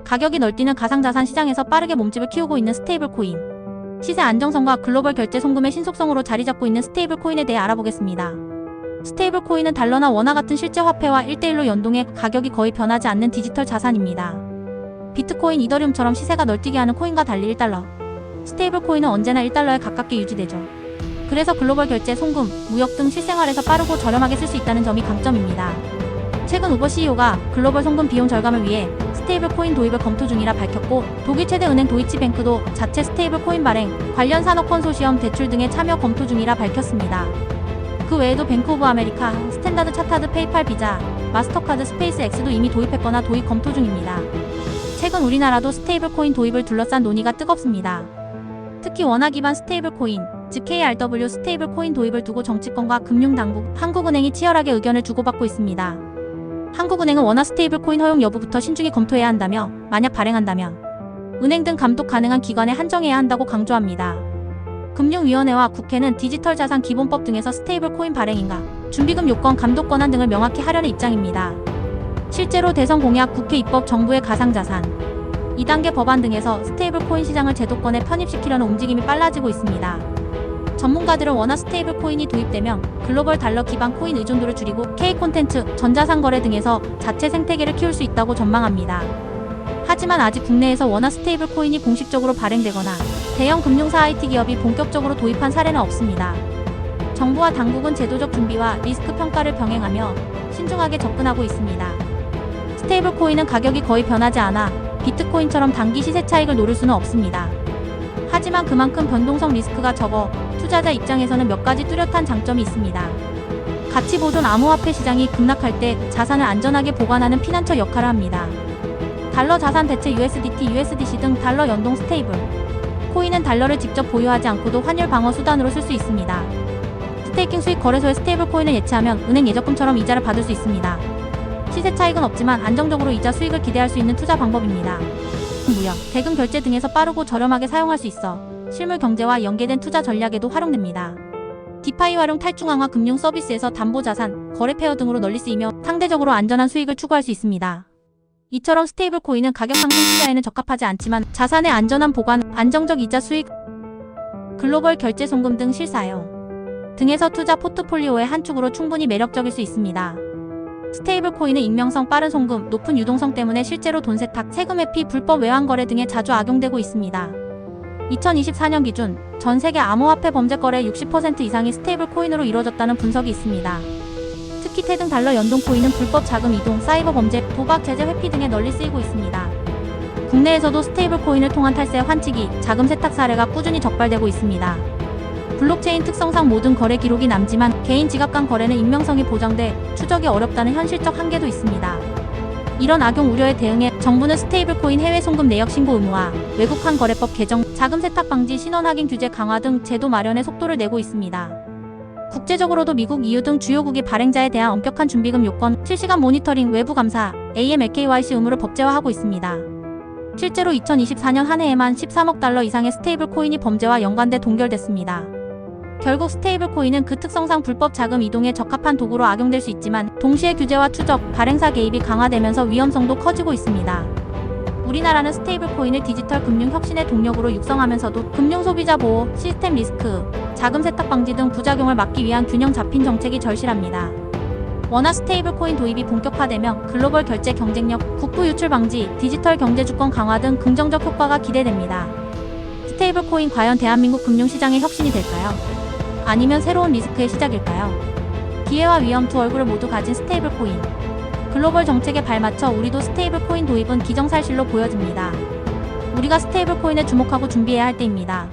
가격이 널뛰는 가상자산 시장에서 빠르게 몸집을 키우고 있는 스테이블 코인. 시세 안정성과 글로벌 결제 송금의 신속성으로 자리잡고 있는 스테이블 코인에 대해 알아보겠습니다. 스테이블 코인은 달러나 원화 같은 실제 화폐와 1대1로 연동해 가격이 거의 변하지 않는 디지털 자산입니다. 비트코인, 이더리움처럼 시세가 널뛰게 하는 코인과 달리 1달러. 스테이블 코인은 언제나 1달러에 가깝게 유지되죠. 그래서 글로벌 결제, 송금, 무역 등 실생활에서 빠르고 저렴하게 쓸 수 있다는 점이 강점입니다. 최근 우버 CEO가 글로벌 송금 비용 절감을 위해 스테이블 코인 도입을 검토 중이라 밝혔고, 독일 최대 은행 도이치뱅크도 자체 스테이블 코인 발행, 관련 산업 컨소시엄 대출 등에 참여 검토 중이라 밝혔습니다. 그 외에도 뱅크 오브 아메리카, 스탠다드 차타드, 페이팔, 비자, 마스터카드, 스페이스X도 이미 도입했거나 도입 검토 중입니다. 최근 우리나라도 스테이블 코인 도입을 둘러싼 논의가 뜨겁습니다. 특히 원화 기반 스테이블 코인, 즉 KRW 스테이블 코인 도입을 두고 정치권과 금융당국, 한국은행이 치열하게 의견을 주고받고 있습니다. 한국은행은 원화 스테이블 코인 허용 여부부터 신중히 검토해야 한다며, 만약 발행한다면 은행 등 감독 가능한 기관에 한정해야 한다고 강조합니다. 금융위원회와 국회는 디지털 자산 기본법 등에서 스테이블 코인 발행인가, 준비금 요건, 감독 권한 등을 명확히 하려는 입장입니다. 실제로 대선 공약, 국회 입법, 정부의 가상자산 2단계 법안 등에서 스테이블 코인 시장을 제도권에 편입시키려는 움직임이 빨라지고 있습니다. 전문가들은 원화 스테이블 코인이 도입되면 글로벌 달러 기반 코인 의존도를 줄이고 K 콘텐츠, 전자상 거래 등에서 자체 생태계를 키울 수 있다고 전망합니다. 하지만 아직 국내에서 원화 스테이블 코인이 공식적으로 발행되거나 대형 금융사 IT 기업이 본격적으로 도입한 사례는 없습니다. 정부와 당국은 제도적 준비와 리스크 평가를 병행하며 신중하게 접근하고 있습니다. 스테이블 코인은 가격이 거의 변하지 않아 비트코인처럼 단기 시세 차익을 노릴 수는 없습니다. 하지만 그만큼 변동성 리스크가 적어 투자자 입장에서는 몇 가지 뚜렷한 장점이 있습니다. 가치 보존, 암호화폐 시장이 급락할 때 자산을 안전하게 보관하는 피난처 역할을 합니다. 달러 자산 대체 USDT, USDC 등 달러 연동 스테이블 코인은 달러를 직접 보유하지 않고도 환율 방어 수단으로 쓸 수 있습니다. 스테이킹 수익 거래소에 스테이블 코인을 예치하면 은행 예적금처럼 이자를 받을 수 있습니다. 시세 차익은 없지만 안정적으로 이자 수익을 기대할 수 있는 투자 방법입니다. 무역, 대금 결제 등에서 빠르고 저렴하게 사용할 수 있어 실물 경제와 연계된 투자 전략에도 활용됩니다. 디파이 활용, 탈중앙화 금융 서비스에서 담보자산, 거래 페어 등으로 널리 쓰이며 상대적으로 안전한 수익을 추구할 수 있습니다. 이처럼 스테이블 코인은 가격 상승 투자에는 적합하지 않지만 자산의 안전한 보관, 안정적 이자 수익, 글로벌 결제 송금 등 실사용 등에서 투자 포트폴리오의 한 축으로 충분히 매력적일 수 있습니다. 스테이블 코인은 익명성, 빠른 송금, 높은 유동성 때문에 실제로 돈 세탁, 세금 회피, 불법 외환 거래 등에 자주 악용되고 있습니다. 2024년 기준 전 세계 암호화폐 범죄 거래의 60% 이상이 스테이블 코인으로 이루어졌다는 분석이 있습니다. 특히 태등 달러 연동 코인은 불법 자금 이동, 사이버 범죄, 도박, 제재 회피 등에 널리 쓰이고 있습니다. 국내에서도 스테이블 코인을 통한 탈세, 환치기, 자금 세탁 사례가 꾸준히 적발되고 있습니다. 블록체인 특성상 모든 거래 기록이 남지만 개인 지갑 간 거래는 익명성이 보장돼 추적이 어렵다는 현실적 한계도 있습니다. 이런 악용 우려에 대응해 정부는 스테이블 코인 해외 송금 내역 신고 의무화, 외국환 거래법 개정, 자금 세탁 방지, 신원 확인 규제 강화 등 제도 마련에 속도를 내고 있습니다. 국제적으로도 미국, EU 등 주요국이 발행자에 대한 엄격한 준비금 요건, 실시간 모니터링, 외부 감사, AML/KYC 의무를 법제화하고 있습니다. 실제로 2024년 한 해에만 13억 달러 이상의 스테이블 코인이 범죄와 연관돼 동결됐습니다. 결국 스테이블 코인은 그 특성상 불법 자금 이동에 적합한 도구로 악용될 수 있지만 동시에 규제와 추적, 발행사 개입이 강화되면서 위험성도 커지고 있습니다. 우리나라는 스테이블 코인을 디지털 금융 혁신의 동력으로 육성하면서도 금융 소비자 보호, 시스템 리스크, 자금 세탁 방지 등 부작용을 막기 위한 균형 잡힌 정책이 절실합니다. 원화 스테이블 코인 도입이 본격화되면 글로벌 결제 경쟁력, 국부 유출 방지, 디지털 경제 주권 강화 등 긍정적 효과가 기대됩니다. 스테이블 코인 과연 대한민국 금융시장의 혁신이 될까요? 아니면 새로운 리스크의 시작일까요? 기회와 위험 두 얼굴을 모두 가진 스테이블 코인. 글로벌 정책에 발맞춰 우리도 스테이블 코인 도입은 기정사실로 보여집니다. 우리가 스테이블 코인에 주목하고 준비해야 할 때입니다.